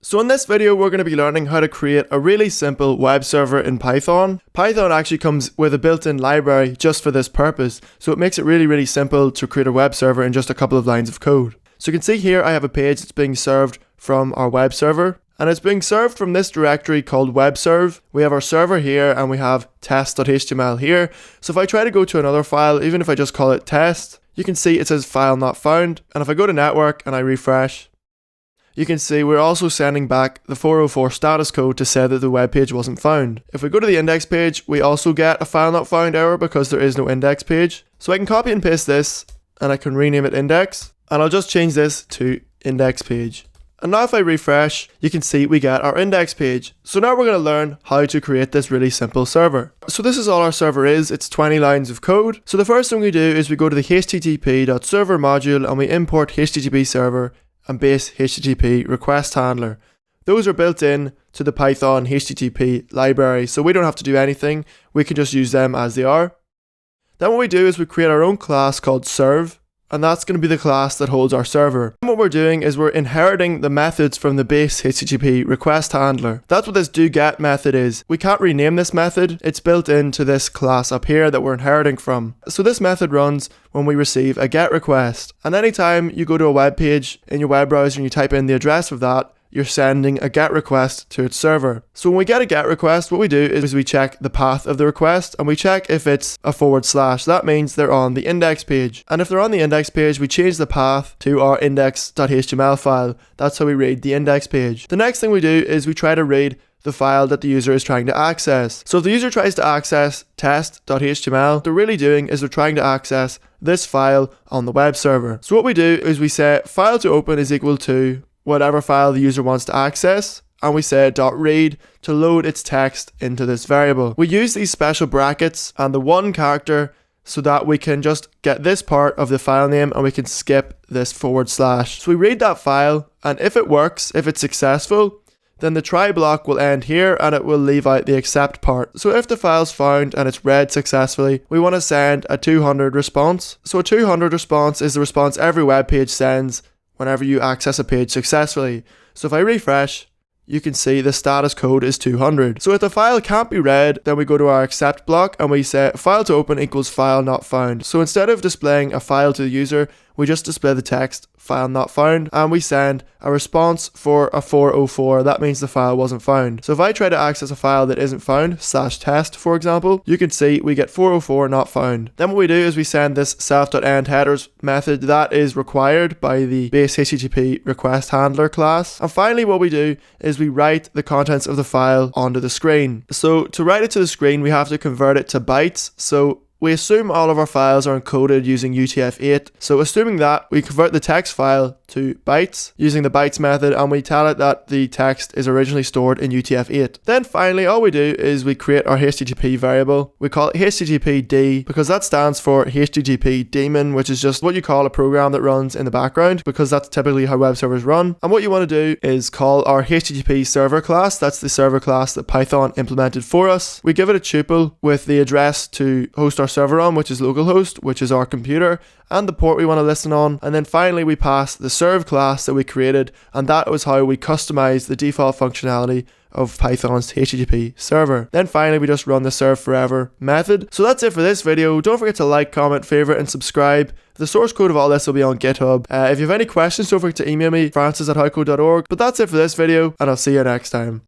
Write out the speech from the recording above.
So in this video, we're going to be learning how to create a really simple web server in Python. Python actually comes with a built-in library just for this purpose, so it makes it really simple to create a web server in just a couple of lines of code. So you can see here I have a page that's being served from our web server, and it's being served from this directory called webserve. We have our server here and we have test.html here. So if I try to go to another file, even if I just call it test, you can see it says file not found. And if I go to network and I refresh, you can see we're also sending back the 404 status code to say that the web page wasn't found. If we go to the index page, we also get a file not found error because there is no index page. So I can copy and paste this and I can rename it index, and I'll just change this to index page. And now if I refresh, you can see we get our index page. So now we're going to learn how to create this really simple server. So this is all our server is. It's 20 lines of code. So the first thing we do is we go to the http.server module and we import HTTP server and base HTTP request handler. Those are built in to the Python HTTP library, so we don't have to do anything. We can just use them as they are. Then what we do is we create our own class called serve, and that's going to be the class that holds our server. And what we're doing is we're inheriting the methods from the base HTTP request handler. That's what this doGet method is. We can't rename this method. It's built into this class up here that we're inheriting from. So this method runs when we receive a GET request. And anytime you go to a web page in your web browser and you type in the address of that, you're sending a GET request to its server. So when we get a GET request, what we do is we check the path of the request and we check if it's a /. That means they're on the index page. And if they're on the index page, we change the path to our index.html file. That's how we read the index page. The next thing we do is we try to read the file that the user is trying to access. So if the user tries to access test.html, what they're really doing is they're trying to access this file on the web server. So what we do is we say file to open is equal to whatever file the user wants to access, and we say .read to load its text into this variable. We use these special brackets and the one character so that we can just get this part of the file name and we can skip this /. So we read that file, and if it works, if it's successful, then the try block will end here and it will leave out the accept part. So if the file's found and it's read successfully, we want to send a 200 response. So a 200 response is the response every web page sends whenever you access a page successfully. So if I refresh, you can see the status code is 200. So if the file can't be read, then we go to our accept block and we say file to open equals file not found. So instead of displaying a file to the user, we just display the text file not found, and we send a response for a 404. That means the file wasn't found. So if I try to access a file that isn't found, /test for example, you can see we get 404 not found. Then what we do is we send this self.endHeaders method that is required by the base HTTP request handler class. And finally what we do is we write the contents of the file onto the screen. So to write it to the screen, we have to convert it to bytes. So we assume all of our files are encoded using UTF-8. So assuming that, we convert the text file to bytes using the bytes method, and we tell it that the text is originally stored in UTF-8. Then finally, all we do is we create our HTTP variable. We call it HTTPD because that stands for HTTP daemon, which is just what you call a program that runs in the background, because that's typically how web servers run. And what you want to do is call our HTTP server class. That's the server class that Python implemented for us. We give it a tuple with the address to host our server on, which is localhost, which is our computer, and the port we want to listen on. And then finally we pass the serve class that we created, and that was how we customized the default functionality of Python's HTTP server. Then finally we just run the serve forever method. So that's it for this video. Don't forget to like, comment, favorite, and subscribe. The source code of all this will be on GitHub. If you have any questions, don't forget to email me, francis@howcode.org. But that's it for this video, and I'll see you next time.